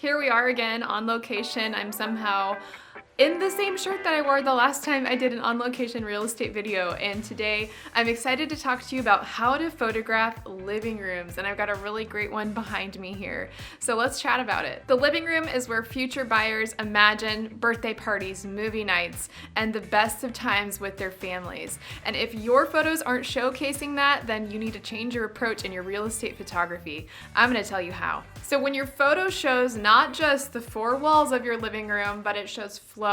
Here we are again on location. I'm somehow in the same shirt that I wore the last time I did an on-location real estate video, and today I'm excited to talk to you about how to photograph living rooms, and I've got a really great one behind me here. So let's chat about it. The living room is where future buyers imagine birthday parties, movie nights, and the best of times with their families. And if your photos aren't showcasing that, then you need to change your approach in your real estate photography. I'm gonna tell you how. So when your photo shows not just the four walls of your living room, but it shows flow,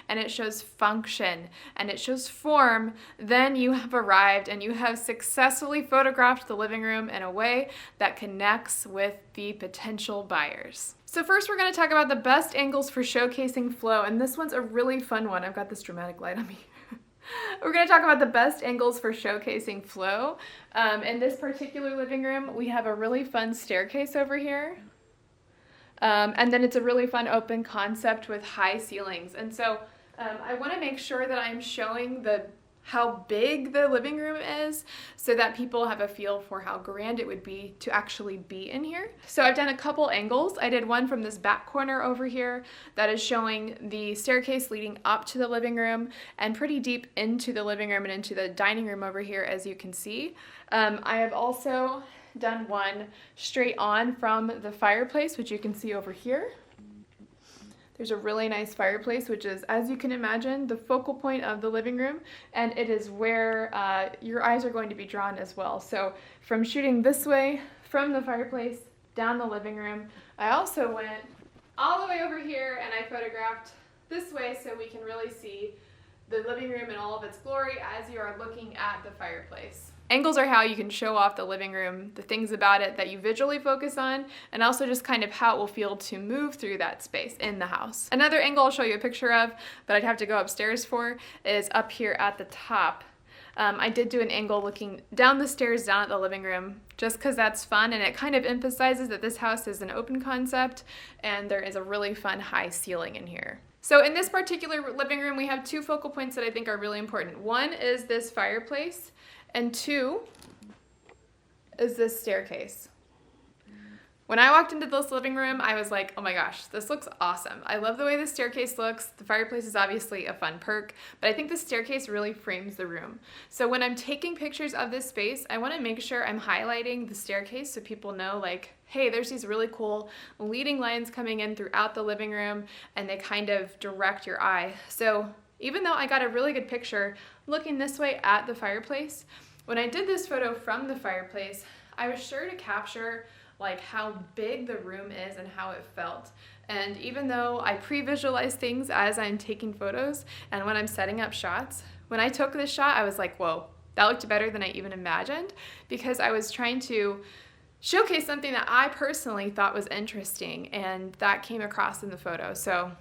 and it shows function, and it shows form, then you have arrived and you have successfully photographed the living room in a way that connects with the potential buyers. So first we're going to talk about the best angles for showcasing flow, and this one's a really fun one. I've got this dramatic light on me. We're going to talk about the best angles for showcasing flow. In this particular living room, we have a really fun staircase over here. And then it's a really fun open concept with high ceilings. And so I want to make sure that I'm showing how big the living room is so that people have a feel for how grand it would be to actually be in here. So I've done a couple angles. I did one from this back corner over here that is showing the staircase leading up to the living room and pretty deep into the living room and into the dining room over here, as you can see. I have also done one straight on from the fireplace, which you can see over here. There's a really nice fireplace, which is, as you can imagine, the focal point of the living room, and it is where your eyes are going to be drawn as well. So from shooting this way from the fireplace down the living room, I also went all the way over here and I photographed this way so we can really see the living room in all of its glory as you are looking at the fireplace. Angles are how you can show off the living room, the things about it that you visually focus on, and also just kind of how it will feel to move through that space in the house. Another angle I'll show you a picture of, but I'd have to go upstairs for, is up here at the top. I did do an angle looking down the stairs down at the living room just because that's fun, and it kind of emphasizes that this house is an open concept and there is a really fun high ceiling in here. So in this particular living room, we have two focal points that I think are really important. One is this fireplace, and two is this staircase. When I walked into this living room, I was like, oh my gosh, this looks awesome. I love the way the staircase looks. The fireplace is obviously a fun perk, but I think the staircase really frames the room. So when I'm taking pictures of this space, I want to make sure I'm highlighting the staircase so people know, like, hey, there's these really cool leading lines coming in throughout the living room, and they kind of direct your eye. So even though I got a really good picture looking this way at the fireplace, when I did this photo from the fireplace, I was sure to capture like how big the room is and how it felt. And even though I pre-visualize things as I'm taking photos and when I'm setting up shots, when I took this shot, I was like, whoa, that looked better than I even imagined, because I was trying to showcase something that I personally thought was interesting, and that came across in the photo. So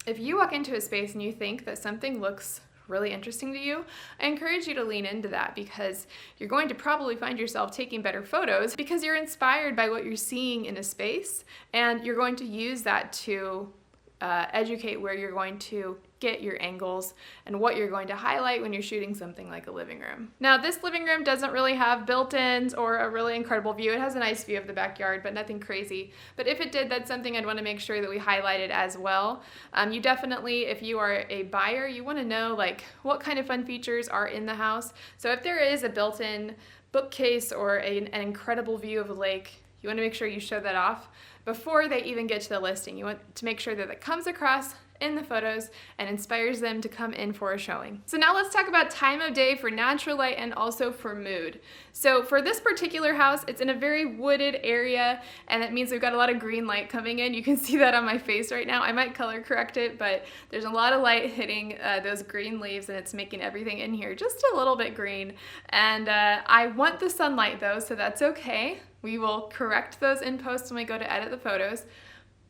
if you walk into a space and you think that something looks really interesting to you, I encourage you to lean into that, because you're going to probably find yourself taking better photos because you're inspired by what you're seeing in a space, and you're going to use that to educate where you're going to get your angles and what you're going to highlight when you're shooting something like a living room. Now, this living room doesn't really have built-ins or a really incredible view. It has a nice view of the backyard, but nothing crazy. But if it did, that's something I'd want to make sure that we highlighted as well. You definitely, if you are a buyer, you want to know like what kind of fun features are in the house. So if there is a built-in bookcase or an incredible view of a lake, you want to make sure you show that off before they even get to the listing. You want to make sure that it comes across in the photos and inspires them to come in for a showing. So now let's talk about time of day for natural light and also for mood. So for this particular house, it's in a very wooded area, and that means we've got a lot of green light coming in. You can see that on my face right now. I might color correct it, but there's a lot of light hitting those green leaves, and it's making everything in here just a little bit green. And I want the sunlight though, so that's okay. We will correct those in post when we go to edit the photos.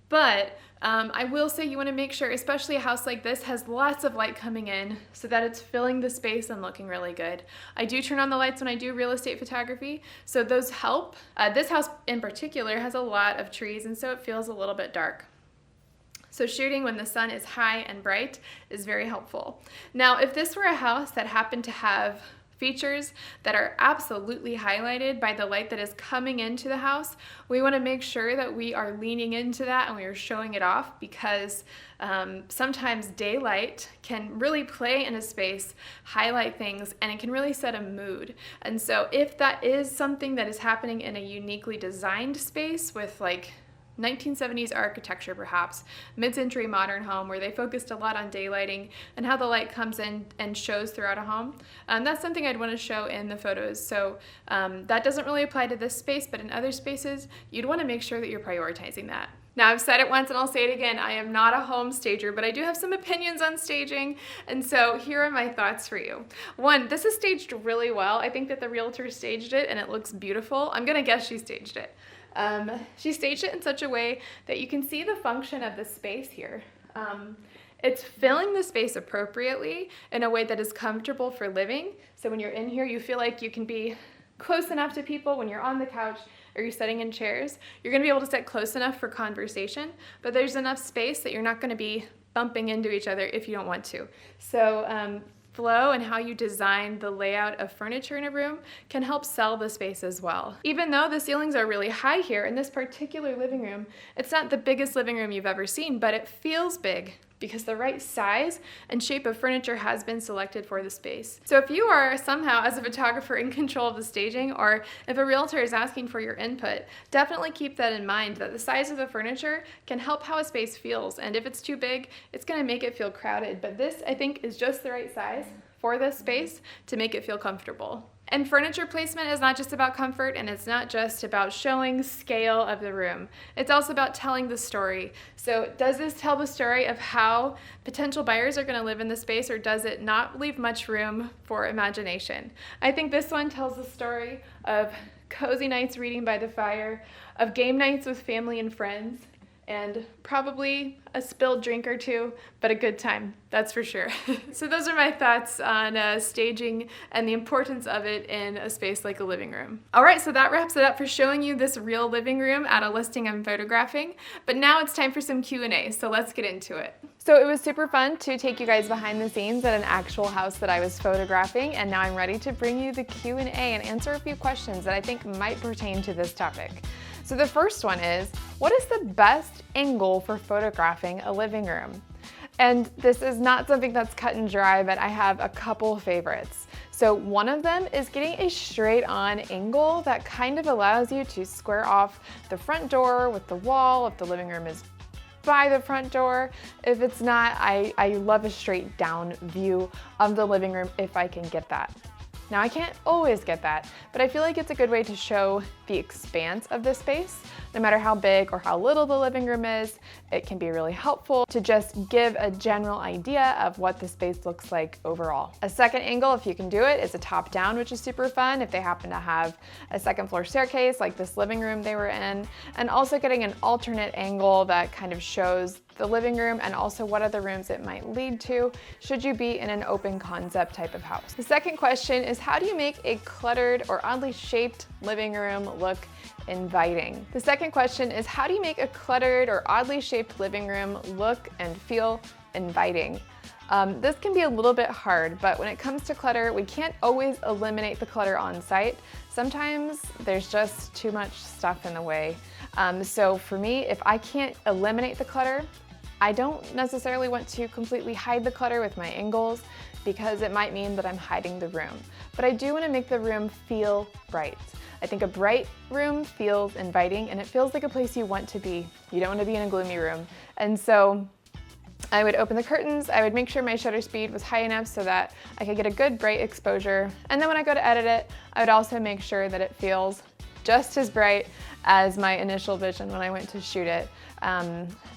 But I will say you want to make sure, especially a house like this, has lots of light coming in so that it's filling the space and looking really good. I do turn on the lights when I do real estate photography, so those help. This house in particular has a lot of trees, and so it feels a little bit dark. So shooting when the sun is high and bright is very helpful. Now, if this were a house that happened to have features that are absolutely highlighted by the light that is coming into the house, we want to make sure that we are leaning into that and we are showing it off, because sometimes daylight can really play in a space, highlight things, and it can really set a mood. And so if that is something that is happening in a uniquely designed space with like 1970s architecture, perhaps mid-century modern home where they focused a lot on daylighting and how the light comes in and shows throughout a home, that's something I'd want to show in the photos. So that doesn't really apply to this space, but in other spaces you'd want to make sure that you're prioritizing that. Now, I've said it once and I'll say it again, I am not a home stager, but I do have some opinions on staging, and so here are my thoughts for you. One, this is staged really well. I think that the realtor staged it and it looks beautiful. I'm gonna guess she staged it. She staged it in such a way that you can see the function of the space here. It's filling the space appropriately in a way that is comfortable for living. So when you're in here, you feel like you can be close enough to people. When you're on the couch or you're sitting in chairs, you're gonna be able to sit close enough for conversation, but there's enough space that you're not gonna be bumping into each other if you don't want to. So flow and how you design the layout of furniture in a room can help sell the space as well. Even though the ceilings are really high here in this particular living room, it's not the biggest living room you've ever seen, but it feels big because the right size and shape of furniture has been selected for the space. So if you are somehow, as a photographer, in control of the staging, or if a realtor is asking for your input, definitely keep that in mind, that the size of the furniture can help how a space feels, and if it's too big, it's gonna make it feel crowded. But this, I think, is just the right size for this space to make it feel comfortable. And furniture placement is not just about comfort, and it's not just about showing scale of the room. It's also about telling the story. So does this tell the story of how potential buyers are going to live in the space, or does it not leave much room for imagination? I think this one tells the story of cozy nights reading by the fire, of game nights with family and friends, and probably a spilled drink or two, but a good time, that's for sure. So those are my thoughts on staging and the importance of it in a space like a living room. All right, so that wraps it up for showing you this real living room at a listing I'm photographing, but now it's time for some Q&A, so let's get into it. So it was super fun to take you guys behind the scenes at an actual house that I was photographing, and now I'm ready to bring you the Q&A and answer a few questions that I think might pertain to this topic. So the first one is, what is the best angle for photographing a living room? And this is not something that's cut and dry, but I have a couple favorites. So one of them is getting a straight on angle that kind of allows you to square off the front door with the wall if the living room is by the front door. If it's not, I love a straight down view of the living room if I can get that. Now, I can't always get that, but I feel like it's a good way to show the expanse of the space. No matter how big or how little the living room is, it can be really helpful to just give a general idea of what the space looks like overall. A second angle, if you can do it, is a top down, which is super fun if they happen to have a second floor staircase like this living room they were in, and also getting an alternate angle that kind of shows the living room and also what other rooms it might lead to should you be in an open concept type of house. The second question is, how do you make a cluttered or oddly shaped living room look inviting? The second question is, how do you make a cluttered or oddly shaped living room look and feel inviting? This can be a little bit hard, but when it comes to clutter, we can't always eliminate the clutter on site. Sometimes there's just too much stuff in the way. So for me, if I can't eliminate the clutter, I don't necessarily want to completely hide the clutter with my angles because it might mean that I'm hiding the room. But I do want to make the room feel bright. I think a bright room feels inviting and it feels like a place you want to be. You don't want to be in a gloomy room. And so I would open the curtains, I would make sure my shutter speed was high enough so that I could get a good bright exposure. And then when I go to edit it, I would also make sure that it feels just as bright as my initial vision when I went to shoot it.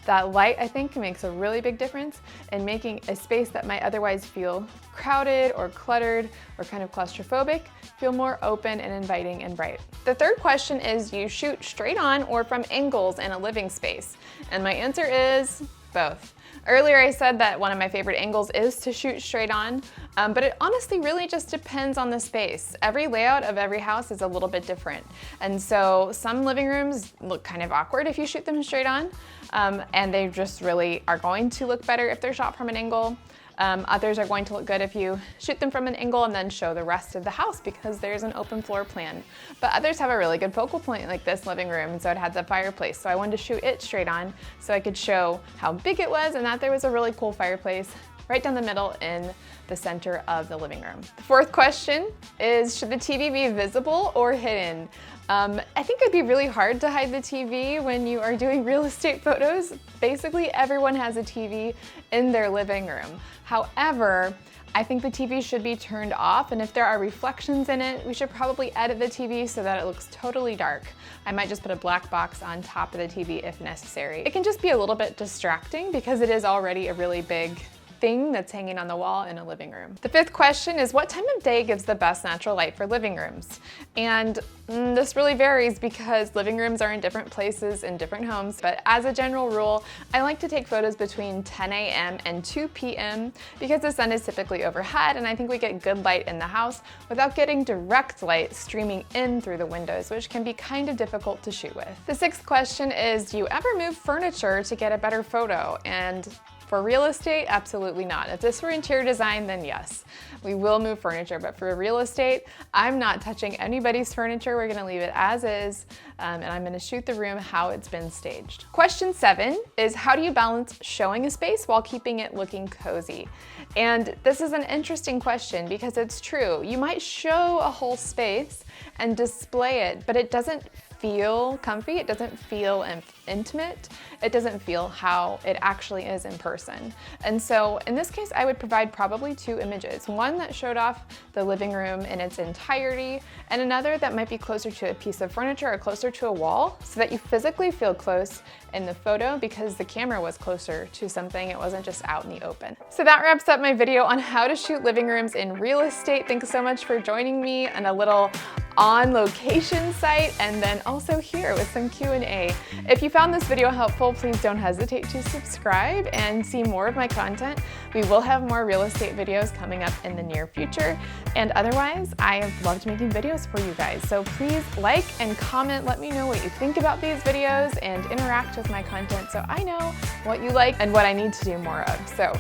That light, I think, makes a really big difference in making a space that might otherwise feel crowded or cluttered or kind of claustrophobic feel more open and inviting and bright. The third question is, you shoot straight on or from angles in a living space? And my answer is both. Earlier I said that one of my favorite angles is to shoot straight on, but it honestly really just depends on the space. Every layout of every house is a little bit different. And so some living rooms look kind of awkward if you shoot them straight on, and they just really are going to look better if they're shot from an angle. Others are going to look good if you shoot them from an angle and then show the rest of the house because there's an open floor plan. But others have a really good focal point like this living room, and so it had the fireplace. So I wanted to shoot it straight on so I could show how big it was and that there was a really cool fireplace right down the middle in the center of the living room. The fourth question is, should the TV be visible or hidden? I think it'd be really hard to hide the TV when you are doing real estate photos. Basically, everyone has a TV in their living room. However, I think the TV should be turned off, and if there are reflections in it, we should probably edit the TV so that it looks totally dark. I might just put a black box on top of the TV if necessary. It can just be a little bit distracting because it is already a really big thing that's hanging on the wall in a living room. The fifth question is, what time of day gives the best natural light for living rooms? And this really varies because living rooms are in different places in different homes, but as a general rule, I like to take photos between 10 a.m. and 2 p.m. because the sun is typically overhead and I think we get good light in the house without getting direct light streaming in through the windows, which can be kind of difficult to shoot with. The sixth question is, do you ever move furniture to get a better photo? And for real estate, absolutely not. If this were interior design, then yes, we will move furniture, but for real estate, I'm not touching anybody's furniture. We're gonna leave it as is, and I'm gonna shoot the room how it's been staged. Question 7 is, how do you balance showing a space while keeping it looking cozy? And this is an interesting question because it's true. You might show a whole space and display it, but it doesn't feel comfy, it doesn't feel intimate, it doesn't feel how it actually is in person. And so in this case, I would provide probably 2 images. One that showed off the living room in its entirety, and another that might be closer to a piece of furniture or closer to a wall so that you physically feel close in the photo because the camera was closer to something, it wasn't just out in the open. So that wraps up my video on how to shoot living rooms in real estate. Thanks so much for joining me on a little on location site, and then also here with some Q&A. If you found this video helpful, please don't hesitate to subscribe and see more of my content. We will have more real estate videos coming up in the near future, and otherwise, I have loved making videos for you guys. So please like and comment, let me know what you think about these videos, and interact with my content so I know what you like and what I need to do more of. So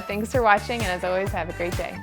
thanks for watching, and as always, have a great day.